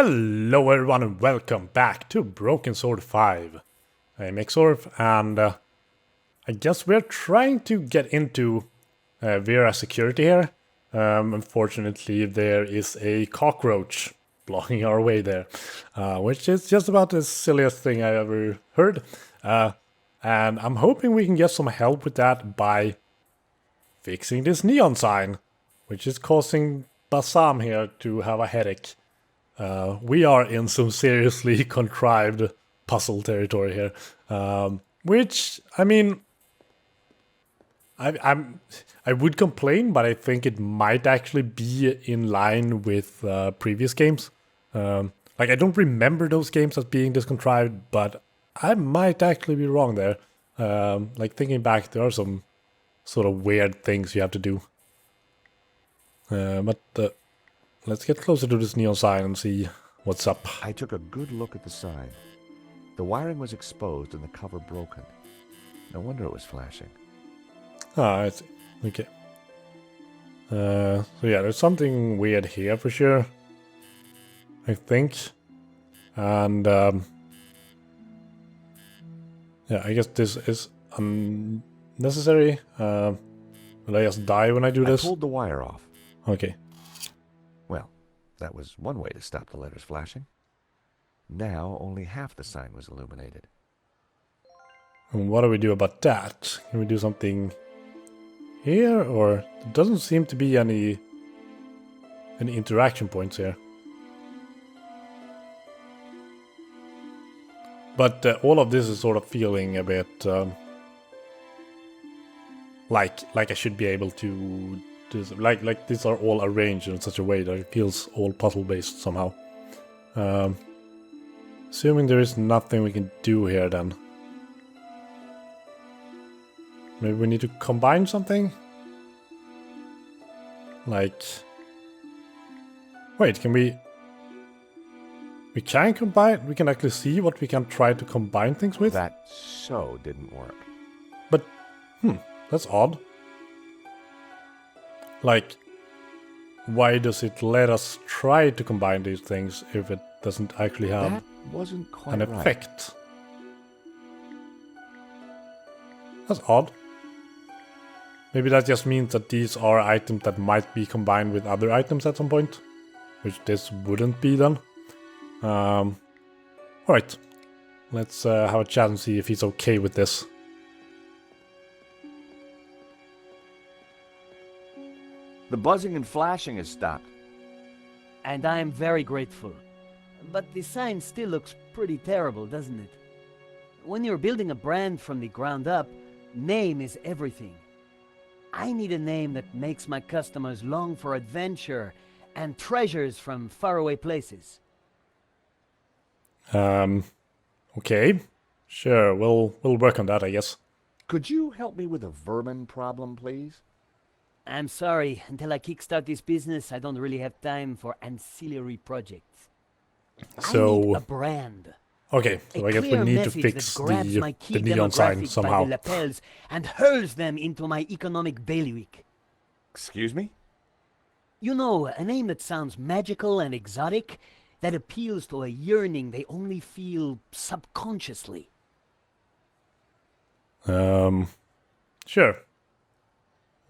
Hello everyone and welcome back to Broken Sword 5. I'm Exorph and I guess we're trying to get into Vera Security here. Unfortunately there is a cockroach blocking our way there, which is just about the silliest thing I ever heard. And I'm hoping we can get some help with that by fixing this neon sign, which is causing Bassam here to have a headache. We are in some seriously contrived puzzle territory here, which I mean, I would complain, but I think it might actually be in line with previous games. Like I don't remember those games as being this contrived, but I might actually be wrong there. Like thinking back, there are some sort of weird things you have to do. But let's get closer to this neon sign and see what's up. I took a good look at the sign. The wiring was exposed and the cover broken. No wonder it was flashing. Ah, I see. Okay. So yeah, there's something weird here for sure, I think. And yeah, I guess this is unnecessary. Will I just die when I do this? I pulled the wire off. Okay. Well, that was one way to stop the letters flashing. Now only half the sign was illuminated. And what do we do about that? Can we do something here, or there doesn't seem to be any interaction points here? But all of this is sort of feeling a bit like I should be able to do this. Like these are all arranged in such a way that it feels all puzzle based somehow. Assuming there is nothing we can do here then. Maybe we need to combine something? Like... Wait, can we... We can combine... We can actually see what we can try to combine things with? That so didn't work. But, that's odd. Like, why does it let us try to combine these things if it doesn't actually have That wasn't quite an right. effect? That's odd. Maybe that just means that these are items that might be combined with other items at some point, which this wouldn't be then. Alright, let's have a chat and see if he's okay with this. The buzzing and flashing has stopped. And I am very grateful. But the sign still looks pretty terrible, doesn't it? When you're building a brand from the ground up, name is everything. I need a name that makes my customers long for adventure and treasures from faraway places. Okay. Sure, we'll work on that, I guess. Could you help me with a vermin problem, please? I'm sorry, until I kickstart this business, I don't really have time for ancillary projects. So... I need a brand. Okay, so I guess we need to fix the neon sign somehow. By the lapels and hurls them into my economic bailiwick. Excuse me? You know, a name that sounds magical and exotic, that appeals to a yearning they only feel subconsciously. Sure.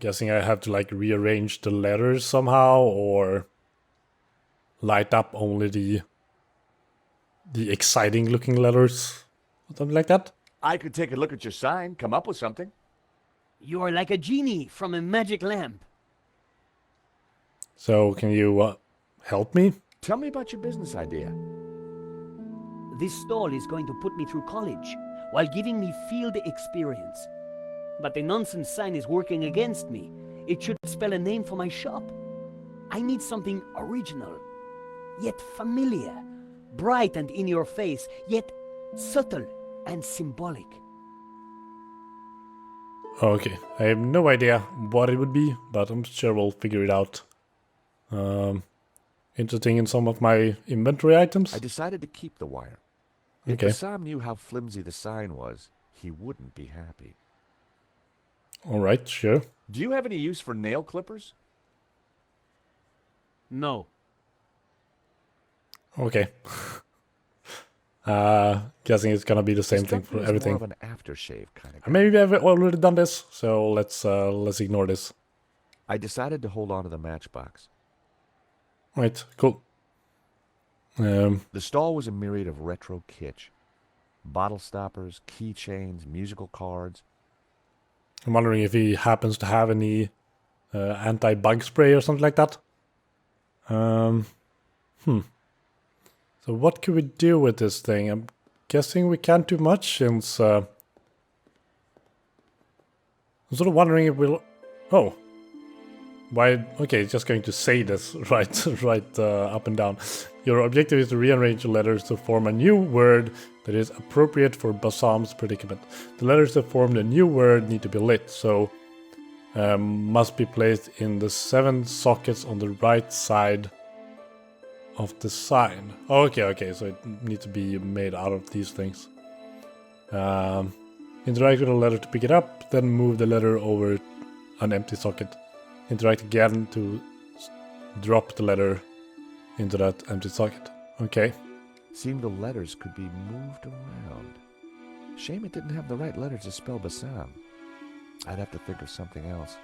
Guessing I have to like rearrange the letters somehow, or light up only the exciting looking letters, something like that. I could take a look at your sign, come up with something. You are like a genie from a magic lamp. So can you help me? Tell me about your business idea. This stall is going to put me through college, while giving me field experience. But the nonsense sign is working against me. It should spell a name for my shop. I need something original, yet familiar. Bright and in your face, yet subtle and symbolic. Okay, I have no idea what it would be, but I'm sure we'll figure it out. Interesting in some of my inventory items. I decided to keep the wire. If Bassam knew how flimsy the sign was, he wouldn't be happy. Alright, sure. Do you have any use for nail clippers? No. Okay. Guessing it's gonna be the same thing for everything. More of an aftershave kind of guy. Maybe we have already done this, so let's ignore this. I decided to hold on to the matchbox. Right, cool. The stall was a myriad of retro kitsch. Bottle stoppers, keychains, musical cards. I'm wondering if he happens to have any anti-bug spray or something like that. So what could we do with this thing? I'm guessing we can't do much since... I'm sort of wondering if we'll... Oh. Why? Okay, it's just going to say this right up and down. Your objective is to rearrange the letters to form a new word that is appropriate for Bassam's predicament. The letters that form the new word need to be lit, so must be placed in the 7 sockets on the right side of the sign. Okay, so it needs to be made out of these things. Interact with the letter to pick it up, then move the letter over an empty socket. Interact again to drop the letter into that empty socket. Okay. Seemed the letters could be moved around. Shame it didn't have the right letters to spell Bassam. I'd have to think of something else.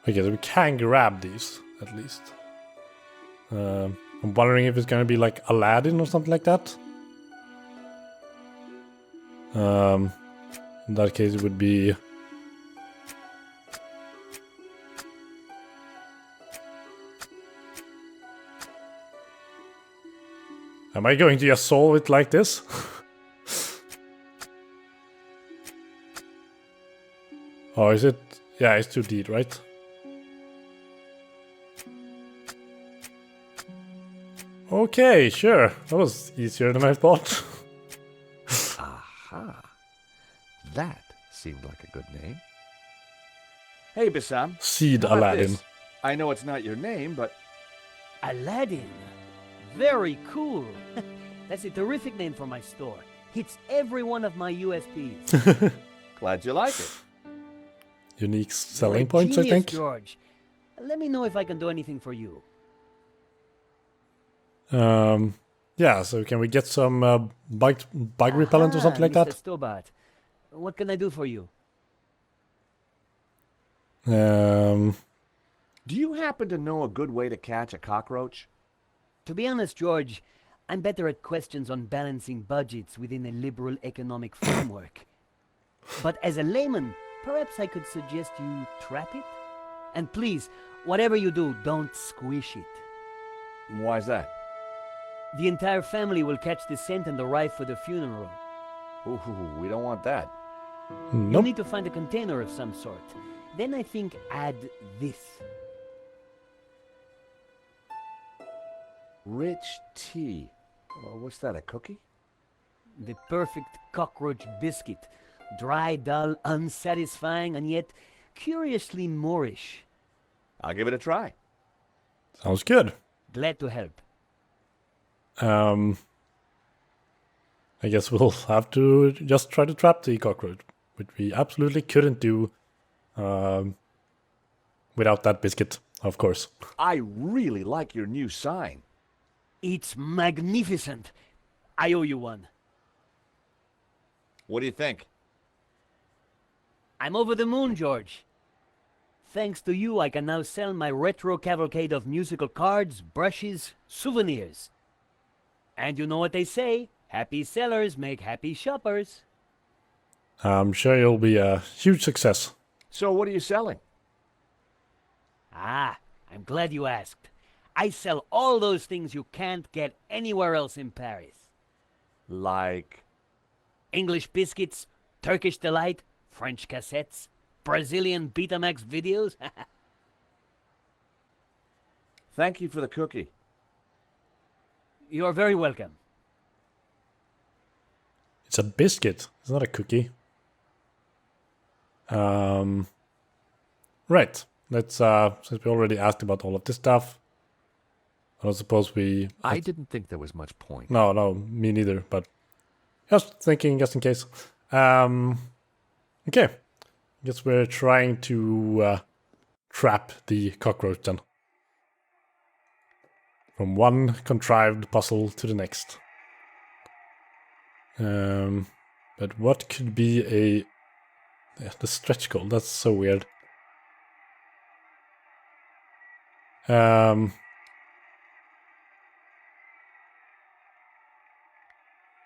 Okay, so we can grab these, at least. I'm wondering if it's gonna be like Aladdin or something like that. In that case, it would be... Am I going to just solve it like this? Oh, is it? Yeah, it's 2D, right? Okay, sure. That was easier than I thought. Aha. That seemed like a good name. Hey, Bassam. Seed How about Aladdin. this? I know it's not your name, but Aladdin. Very cool. That's a terrific name for my store. Hits every one of my USPs. glad you like it. Unique You're selling a points, I genius, think. George. Let me know if I can do anything for you. Yeah, so can we get some bug repellent or something like Mr. that? Stobbart. What can I do for you? Um, Do you happen to know a good way to catch a cockroach? To be honest, George, I'm better at questions on balancing budgets within a liberal economic framework. But as a layman, perhaps I could suggest you trap it? And please, whatever you do, don't squish it. Why's that? The entire family will catch the scent and arrive for the funeral. Ooh, we don't want that. You'll nope. need to find a container of some sort. Then I think add this. Rich tea. Well, what's that, a cookie? The perfect cockroach biscuit. Dry, dull, unsatisfying, and yet curiously Moorish. I'll give it a try. Sounds good. Glad to help. I guess we'll have to just try to trap the cockroach, which we absolutely couldn't do without that biscuit, of course. I really like your new sign. It's magnificent. I owe you one. What do you think? I'm over the moon, George. Thanks to you, I can now sell my retro cavalcade of musical cards, brushes, souvenirs. And you know what they say, happy sellers make happy shoppers. I'm sure you'll be a huge success. So what are you selling? Ah, I'm glad you asked. I sell all those things you can't get anywhere else in Paris. Like... English biscuits, Turkish delight, French cassettes, Brazilian Betamax videos. Thank you for the cookie. You're very welcome. It's a biscuit. It's not a cookie. Right. Let's since we already asked about all of this stuff, I don't suppose we... I didn't think there was much point. No, me neither, but just thinking, just in case. Okay. Guess we're trying to trap the cockroach then. from one contrived puzzle to the next. But what could be a... the stretch goal, that's so weird. So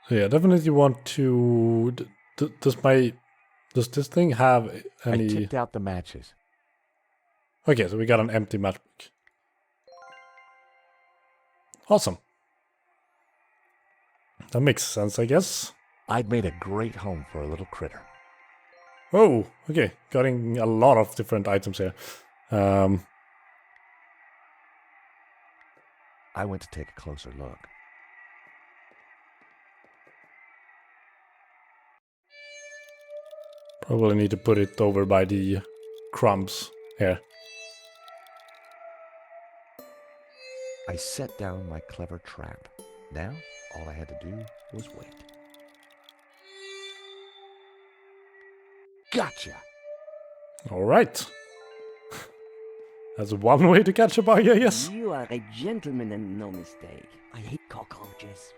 yeah, definitely want to... Does this thing have any... I tipped out the matches. Okay, so we got an empty matchbook. Awesome. That makes sense, I guess. I'd made a great home for a little critter. Oh, okay. Getting a lot of different items here. I went to take a closer look. Probably need to put it over by the crumbs here. I set down my clever trap. Now, all I had to do was wait. Gotcha! Alright. That's one way to catch a bug, I guess. You are a gentleman and no mistake. I hate cockroaches.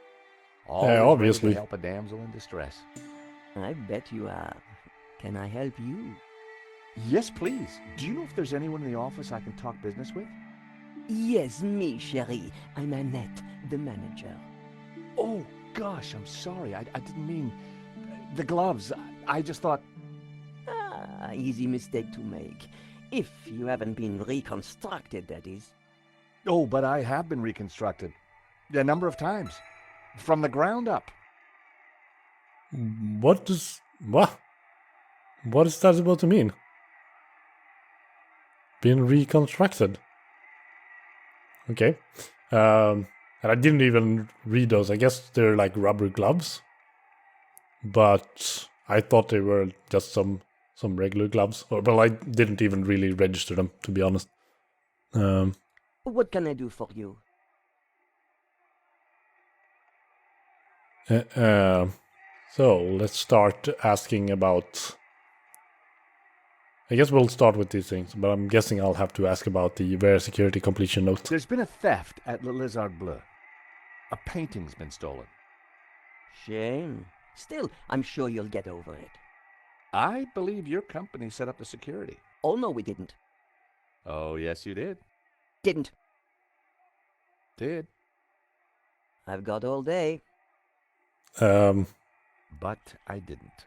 Always ready obviously. to help a damsel in distress. I bet you are. Can I help you? Yes, please. Do you know if there's anyone in the office I can talk business with? Yes, me, chérie. I'm Annette, the manager. Oh, gosh, I'm sorry. I didn't mean... the gloves. I just thought... Ah, easy mistake to make. If you haven't been reconstructed, that is. Oh, but I have been reconstructed. A number of times. From the ground up. What does... what? What is that supposed to mean? Been reconstructed. Okay. And I didn't even read those. I guess they're like rubber gloves. But I thought they were just some regular gloves. Well, I didn't even really register them, to be honest. What can I do for you? So let's start asking about... I guess we'll start with these things, but I'm guessing I'll have to ask about the Vera Security completion note. There's been a theft at Le Lizard Bleu. A painting's been stolen. Shame. Still, I'm sure you'll get over it. I believe your company set up the security. Oh, no, we didn't. Oh, yes, you did. Didn't. Did. I've got all day. But I didn't.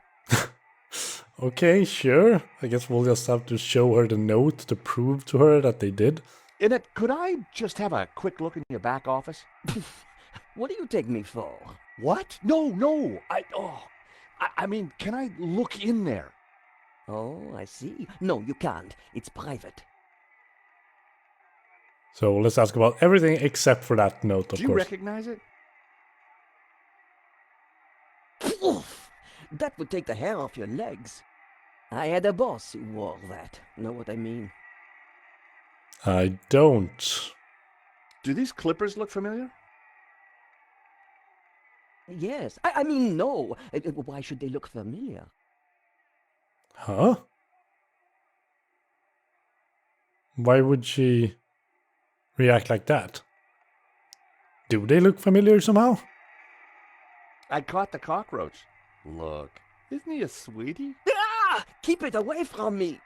Okay, sure. I guess we'll just have to show her the note to prove to her that they did. Annette, could I just have a quick look in your back office? What do you take me for? What? No. I mean, can I look in there? Oh, I see. No, you can't. It's private. So let's ask about everything except for that note, of Do you course. recognize it? Oof! That would take the hair off your legs. I had a boss who wore that. Know what I mean? I don't. Do these clippers look familiar? Yes. I mean, no. Why should they look familiar? Huh? Why would she react like that? Do they look familiar somehow? I caught the cockroach. Look, isn't he a sweetie? Ah! Keep it away from me!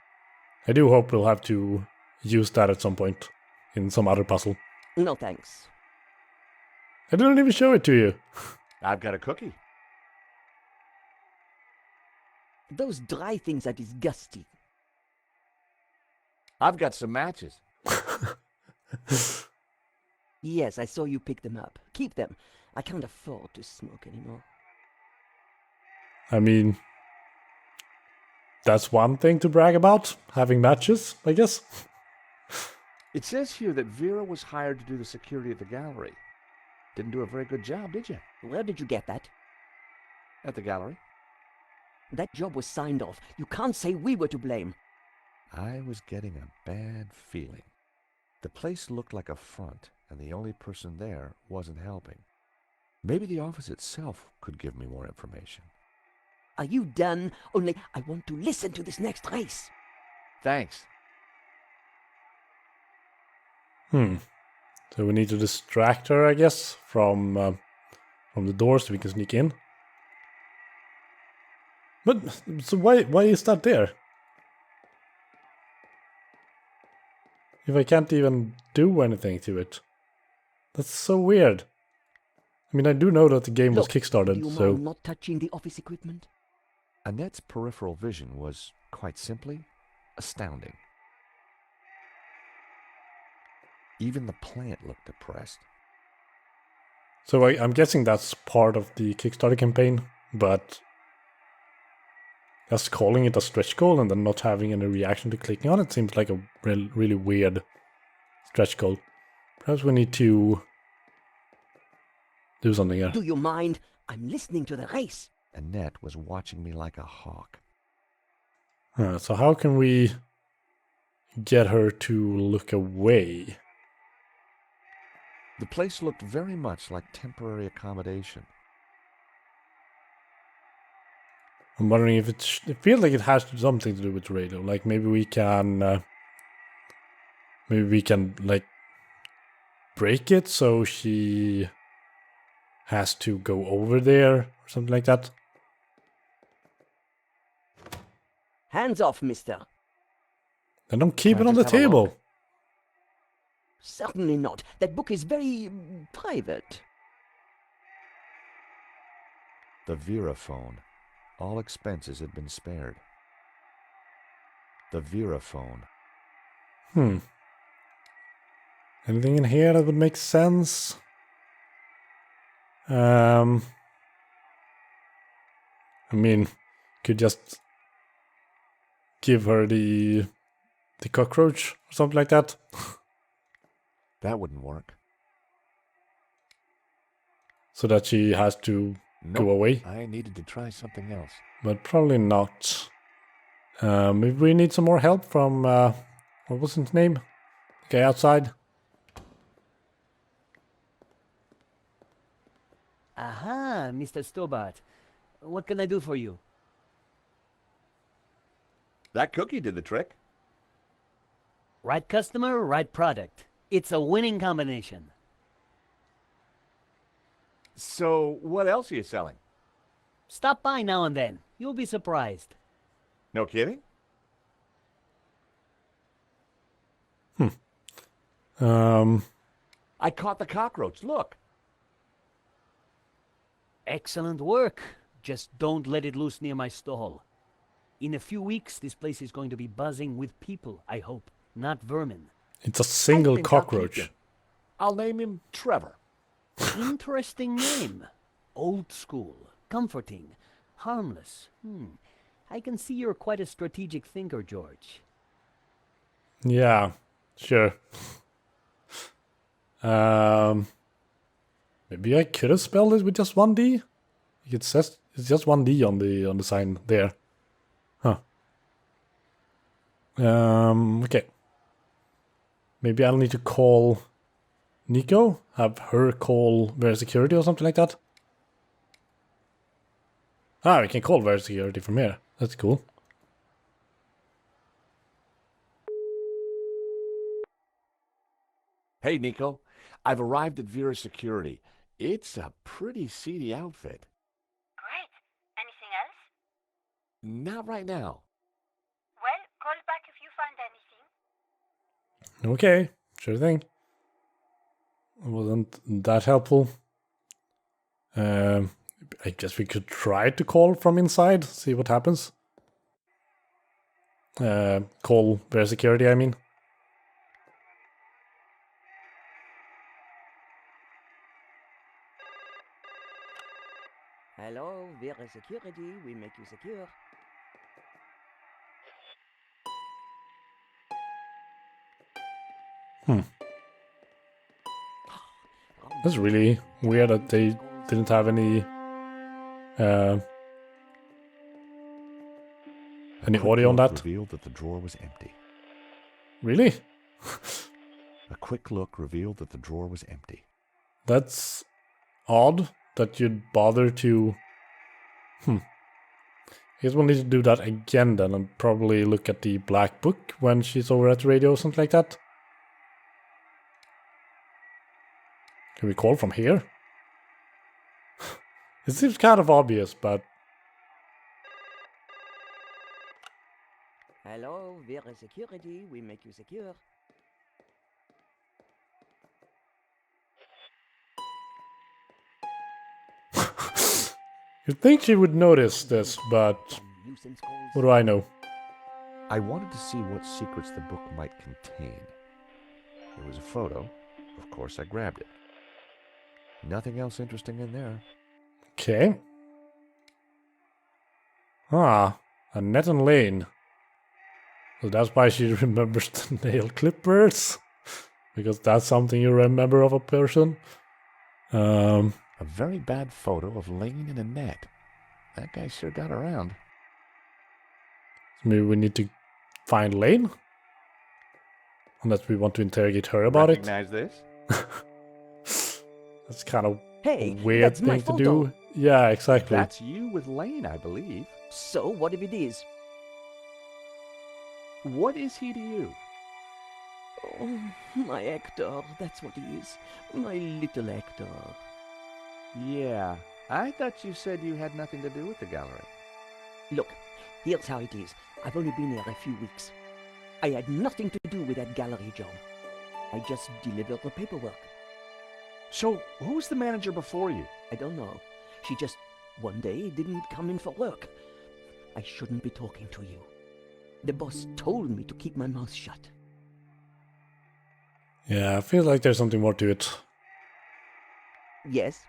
I do hope we'll have to use that at some point in some other puzzle. No thanks. I didn't even show it to you. I've got a cookie. Those dry things are disgusting. I've got some matches. Yes, I saw you pick them up. Keep them. I can't afford to smoke anymore. I mean, that's one thing to brag about, having matches, I guess. It says here that Vera was hired to do the security of the gallery. Didn't do a very good job, did you? Where did you get that? At the gallery? That job was signed off. You can't say we were to blame. I was getting a bad feeling. The place looked like a front, and the only person there wasn't helping. Maybe the office itself could give me more information. Are you done? Only I want to listen to this next race. Thanks. So So we need to distract her, I guess, from the door so we can sneak in. But so why is that there? If I can't even do anything to it. That's so weird. I mean, I do know that the game was Look, kickstarted, do you so... mind not touching the office equipment? Annette's peripheral vision was, quite simply, astounding. Even the plant looked depressed. So I'm guessing that's part of the Kickstarter campaign, but... just calling it a stretch goal and then not having any reaction to clicking on it seems like a really weird stretch goal. Perhaps we need to... do something here. Do you mind? I'm listening to the race. Annette was watching me like a hawk. So how can we get her to look away? The place looked very much like temporary accommodation. I'm wondering if it feels like it has something to do with the radio. Like maybe we can like break it so she has to go over there or something like that. Hands off, mister. Then don't keep Can it I on the just have a look? table. Certainly not. That book is very private. The Vera phone. All expenses had been spared. The Vera phone. Anything in here that would make sense? I mean, could just give her the cockroach or something like that. That wouldn't work. So that she has to go away. I needed to try something else. But probably not. Maybe we need some more help from, what was his name? The guy outside. Aha, Mr. Stobbart. What can I do for you? That cookie did the trick. Right customer, right product. It's a winning combination. So, what else are you selling? Stop by now and then. You'll be surprised. No kidding? I caught the cockroach. Look. Excellent work. Just don't let it loose near my stall. In a few weeks, this place is going to be buzzing with people, I hope, not vermin. It's a single I think I'll keep cockroach. him. I'll name him Trevor. Interesting name. Old school, comforting, harmless. I can see you're quite a strategic thinker, George. Yeah, sure. Maybe I could have spelled it with just one D. It says it's just one D on the sign there. Huh. Okay. Maybe I'll need to call Nico. Have her call Vera Security or something like that. Ah, we can call Vera Security from here. That's cool. Hey, Nico. I've arrived at Vera Security. It's a pretty seedy outfit. Great. Anything else? Not right now. Well, call back if you find anything. Okay, sure thing. Wasn't that helpful. I guess we could try to call from inside, see what happens. Call Vera Security, I mean. Hello, Vera Security. We make you secure. That's really weird that they didn't have any audio on that. Revealed that the drawer was empty. Really? A quick look revealed that the drawer was empty. That's odd that you'd bother to... I guess we'll need to do that again then and probably look at the black book when she's over at the radio or something like that. Can we call from here? It seems kind of obvious, but... Hello, Vera Security. We make you secure. You'd think she would notice this, but Nuisance calls. what do I know? I wanted to see what secrets the book might contain. There was a photo. Of course, I grabbed it. Nothing else interesting in there. Okay. Ah, Annette and Laine. So that's why she remembers the nail clippers. Because that's something you remember of a person. A very bad photo of Laine and Annette. That guy sure got around. Maybe we need to find Laine? Unless we want to interrogate her about it. Recognize this? That's kind of Hey, a weird that's my thing to photo. do. Yeah, exactly. That's you with Laine, I believe. So, what if it is? What is he to you? Oh, my Hector, that's what he is. My little Hector. Yeah, I thought you said you had nothing to do with the gallery. Look, here's how it is. I've only been here a few weeks. I had nothing to do with that gallery job. I just delivered the paperwork. So, who was the manager before you? I don't know. She just, one day, didn't come in for work. I shouldn't be talking to you. The boss told me to keep my mouth shut. Yeah, I feel like there's something more to it. Yes?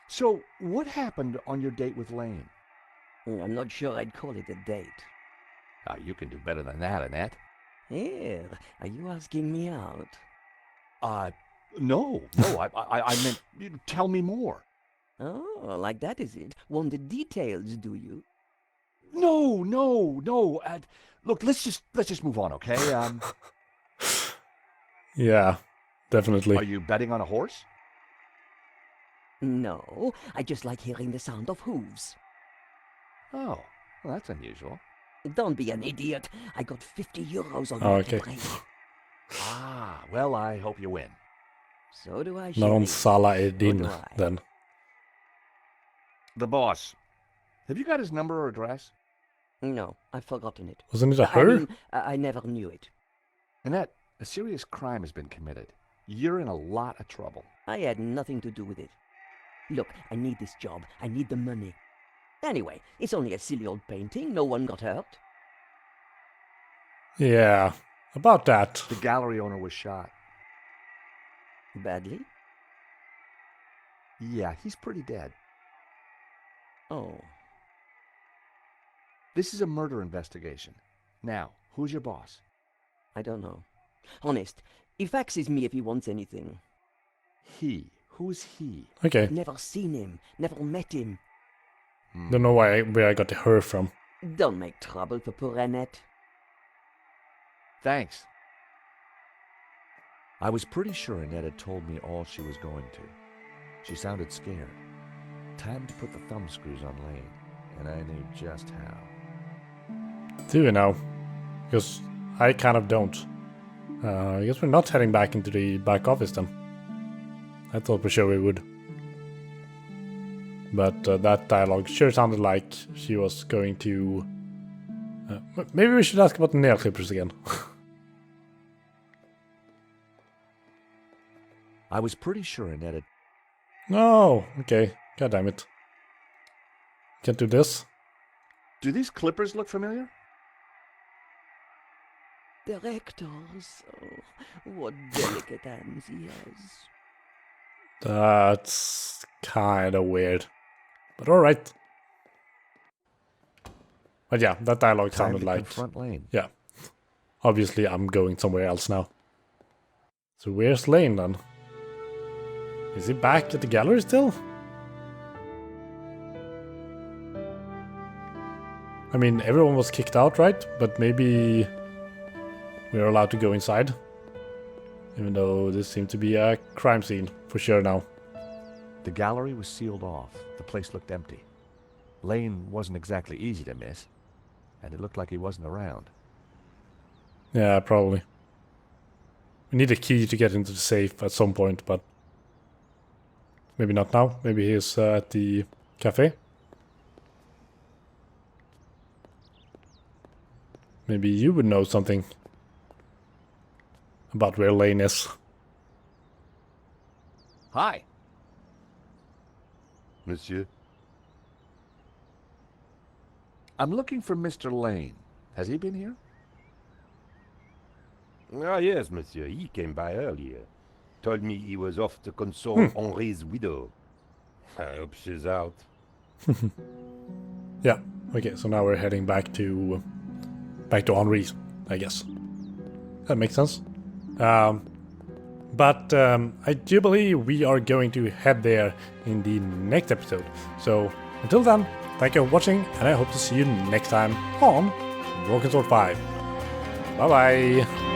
So, what happened on your date with Laine? I'm not sure I'd call it a date. Ah, you can do better than that, Annette. Here, are you asking me out? No, I meant, tell me more. Oh, like that is it? Want the details, do you? No. Look, let's just move on, okay? Yeah, definitely. Are you betting on a horse? No, I just like hearing the sound of hooves. Oh, well, that's unusual. Don't be an idiot. I got 50 euros on Oh, my okay. play. Ah, well, I hope you win. So do I, Non chérie. Sala So Edin, do I. then. The boss. Have you got his number or address? No, I've forgotten it. Wasn't it a I her? mean, I never knew it. Annette, a serious crime has been committed. You're in a lot of trouble. I had nothing to do with it. Look, I need this job. I need the money. Anyway, it's only a silly old painting. No one got hurt. Yeah, about that. The gallery owner was shot. Badly? Yeah, he's pretty dead. Oh. This is a murder investigation. Now, who's your boss? I don't know. Honest, he faxes me if he wants anything. He. Who's he? Okay, Never seen him. Never met him. don't know where I got the her from. Don't make trouble for poor Annette. Thanks. I was pretty sure Annette had told me all she was going to. She sounded scared. Time to put the thumbscrews on Laine, and I knew just how. Do you know? Because I kind of don't. I guess we're not heading back into the back office then. I thought for sure we would. But that dialogue sure sounded like she was going to... maybe we should ask about the nail clippers again. I was pretty sure Annette had... No, okay. God damn it. Can't do this. Do these clippers look familiar? Directors. Oh, what delicate hands he has. That's kind of weird. But alright. But yeah, that dialogue Time sounded to like... confront Laine. Yeah. Obviously, I'm going somewhere else now. So where's Laine then? Is he back at the gallery still? I mean, everyone was kicked out, right? But maybe we're allowed to go inside. Even though this seemed to be a crime scene, for sure now. The gallery was sealed off. The place looked empty. Laine wasn't exactly easy to miss, and it looked like he wasn't around. Yeah, probably. We need a key to get into the safe at some point, but maybe not now. Maybe he's at the cafe. Maybe you would know something about where Laine is. Hi. Monsieur? I'm looking for Mr. Laine. Has he been here? Ah, yes, monsieur. He came by earlier. Told me he was off to console Henri's widow. I hope she's out. Yeah. Okay, so now we're heading back to Henri, I guess. That makes sense. But I do believe we are going to head there in the next episode. So until then, thank you for watching, and I hope to see you next time on Broken Sword 5. Bye bye!